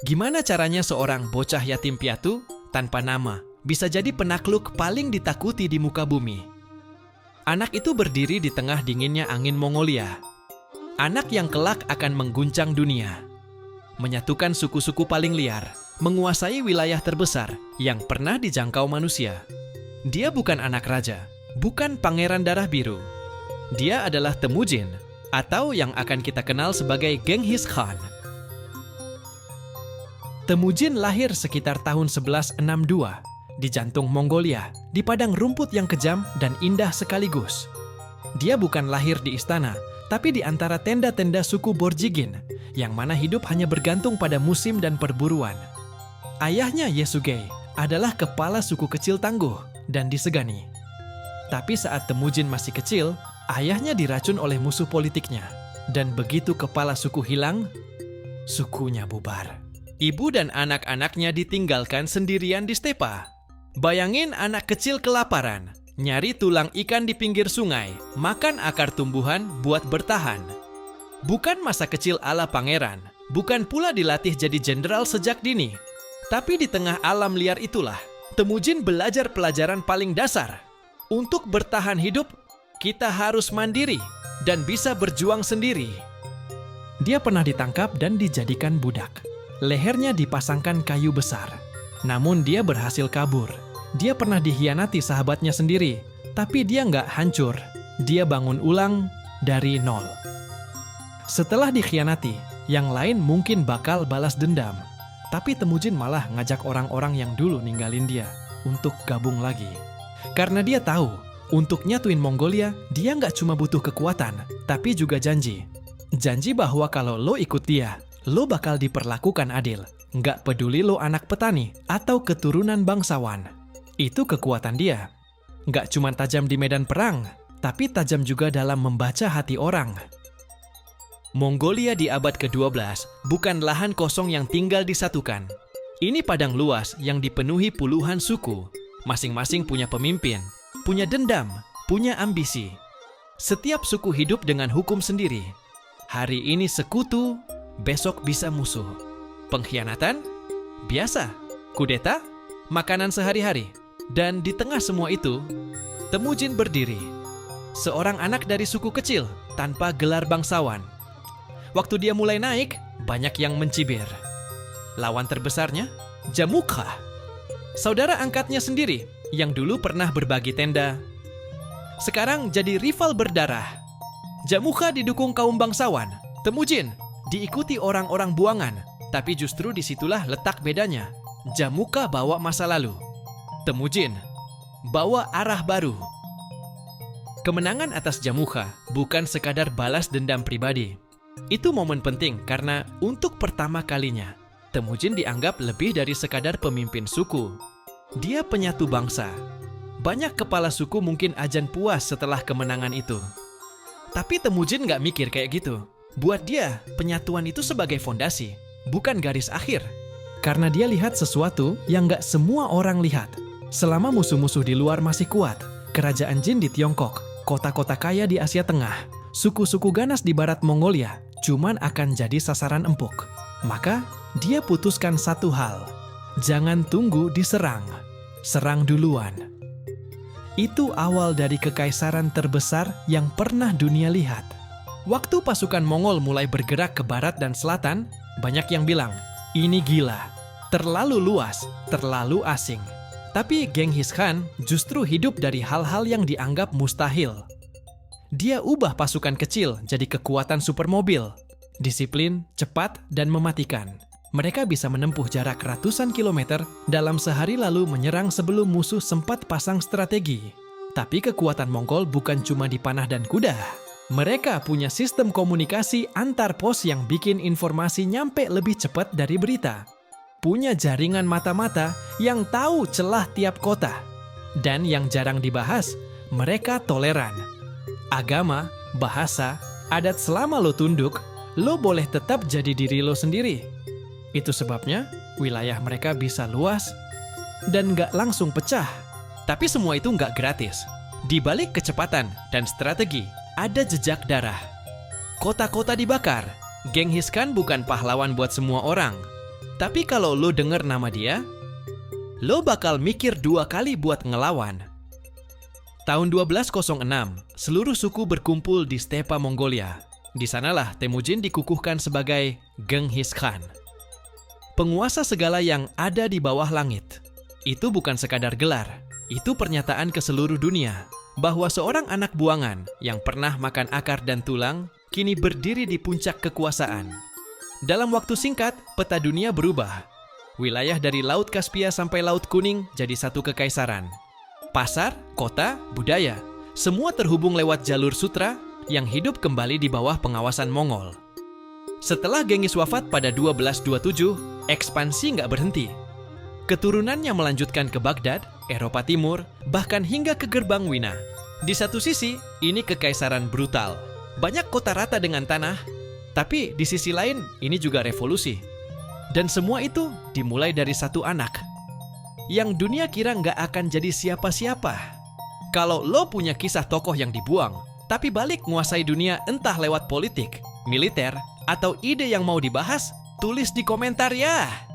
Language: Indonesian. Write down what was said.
Gimana caranya seorang bocah yatim piatu tanpa nama bisa jadi penakluk paling ditakuti di muka bumi? Anak itu berdiri di tengah dinginnya angin Mongolia. Anak yang kelak akan mengguncang dunia. Menyatukan suku-suku paling liar, menguasai wilayah terbesar yang pernah dijangkau manusia. Dia bukan anak raja, bukan pangeran darah biru. Dia adalah Temujin, atau yang akan kita kenal sebagai Genghis Khan. Temujin lahir sekitar tahun 1162 di jantung Mongolia, di padang rumput yang kejam dan indah sekaligus. Dia bukan lahir di istana, tapi di antara tenda-tenda suku Borjigin, yang mana hidup hanya bergantung pada musim dan perburuan. Ayahnya Yesugei adalah kepala suku kecil tangguh dan disegani. Tapi saat Temujin masih kecil, ayahnya diracun oleh musuh politiknya. Dan begitu kepala suku hilang, sukunya bubar. Ibu dan anak-anaknya ditinggalkan sendirian di stepa. Bayangin anak kecil kelaparan, nyari tulang ikan di pinggir sungai, makan akar tumbuhan buat bertahan. Bukan masa kecil ala pangeran, bukan pula dilatih jadi jenderal sejak dini. Tapi di tengah alam liar itulah, Temujin belajar pelajaran paling dasar. Untuk bertahan hidup, kita harus mandiri dan bisa berjuang sendiri. Dia pernah ditangkap dan dijadikan budak. Lehernya dipasangkan kayu besar. Namun dia berhasil kabur. Dia pernah dikhianati sahabatnya sendiri, tapi dia nggak hancur. Dia bangun ulang dari nol. Setelah dikhianati, yang lain mungkin bakal balas dendam. Tapi Temujin malah ngajak orang-orang yang dulu ninggalin dia untuk gabung lagi. Karena dia tahu, untuk nyatuin Mongolia, dia nggak cuma butuh kekuatan, tapi juga janji. Janji bahwa kalau lo ikut dia, lo bakal diperlakukan adil. Nggak peduli lo anak petani atau keturunan bangsawan. Itu kekuatan dia. Nggak cuma tajam di medan perang, tapi tajam juga dalam membaca hati orang. Mongolia di abad ke-12 bukan lahan kosong yang tinggal disatukan. Ini padang luas yang dipenuhi puluhan suku. Masing-masing punya pemimpin, punya dendam, punya ambisi. Setiap suku hidup dengan hukum sendiri. Hari ini sekutu, besok bisa musuh. Pengkhianatan? Biasa. Kudeta? Makanan sehari-hari. Dan di tengah semua itu, Temujin berdiri. Seorang anak dari suku kecil, tanpa gelar bangsawan. Waktu dia mulai naik, banyak yang mencibir. Lawan terbesarnya, Jamukha. Saudara angkatnya sendiri, yang dulu pernah berbagi tenda, sekarang jadi rival berdarah. Jamukha didukung kaum bangsawan. Temujin diikuti orang-orang buangan. Tapi justru disitulah letak bedanya. Jamukha bawa masa lalu. Temujin bawa arah baru. Kemenangan atas Jamukha bukan sekadar balas dendam pribadi. Itu momen penting karena untuk pertama kalinya, Temujin dianggap lebih dari sekadar pemimpin suku. Dia penyatu bangsa. Banyak kepala suku mungkin ajan puas setelah kemenangan itu. Tapi Temujin nggak mikir kayak gitu. Buat dia, penyatuan itu sebagai fondasi, bukan garis akhir. Karena dia lihat sesuatu yang nggak semua orang lihat. Selama musuh-musuh di luar masih kuat, kerajaan Jin di Tiongkok, kota-kota kaya di Asia Tengah, suku-suku ganas di barat Mongolia, cuman akan jadi sasaran empuk. Maka, dia putuskan satu hal. Jangan tunggu diserang. Serang duluan. Itu awal dari kekaisaran terbesar yang pernah dunia lihat. Waktu pasukan Mongol mulai bergerak ke barat dan selatan, banyak yang bilang, ini gila, terlalu luas, terlalu asing. Tapi Genghis Khan justru hidup dari hal-hal yang dianggap mustahil. Dia ubah pasukan kecil jadi kekuatan supermobil. Disiplin, cepat, dan mematikan. Mereka bisa menempuh jarak ratusan kilometer dalam sehari lalu menyerang sebelum musuh sempat pasang strategi. Tapi kekuatan Mongol bukan cuma di panah dan kuda. Mereka punya sistem komunikasi antar pos yang bikin informasi nyampe lebih cepat dari berita. Punya jaringan mata-mata yang tahu celah tiap kota. Dan yang jarang dibahas, mereka toleran. Agama, bahasa, adat selama lo tunduk, lo boleh tetap jadi diri lo sendiri. Itu sebabnya wilayah mereka bisa luas dan nggak langsung pecah. Tapi semua itu nggak gratis. Di balik kecepatan dan strategi, ada jejak darah. Kota-kota dibakar. Genghis Khan bukan pahlawan buat semua orang. Tapi kalau lo denger nama dia, lo bakal mikir 2 kali buat ngelawan. Tahun 1206, seluruh suku berkumpul di stepa Mongolia. Di sanalah Temujin dikukuhkan sebagai Genghis Khan. Penguasa segala yang ada di bawah langit. Itu bukan sekadar gelar, itu pernyataan ke seluruh dunia bahwa seorang anak buangan yang pernah makan akar dan tulang kini berdiri di puncak kekuasaan. Dalam waktu singkat, peta dunia berubah. Wilayah dari Laut Kaspia sampai Laut Kuning jadi satu kekaisaran. Pasar, kota, budaya, semua terhubung lewat jalur sutra yang hidup kembali di bawah pengawasan Mongol. Setelah Genghis wafat pada 1227, ekspansi nggak berhenti. Keturunannya melanjutkan ke Baghdad, Eropa Timur, bahkan hingga ke gerbang Wina. Di satu sisi, ini kekaisaran brutal. Banyak kota rata dengan tanah, tapi di sisi lain, ini juga revolusi. Dan semua itu dimulai dari satu anak, yang dunia kira nggak akan jadi siapa-siapa. Kalau lo punya kisah tokoh yang dibuang, tapi balik menguasai dunia entah lewat politik, militer, atau ide yang mau dibahas, tulis di komentar ya!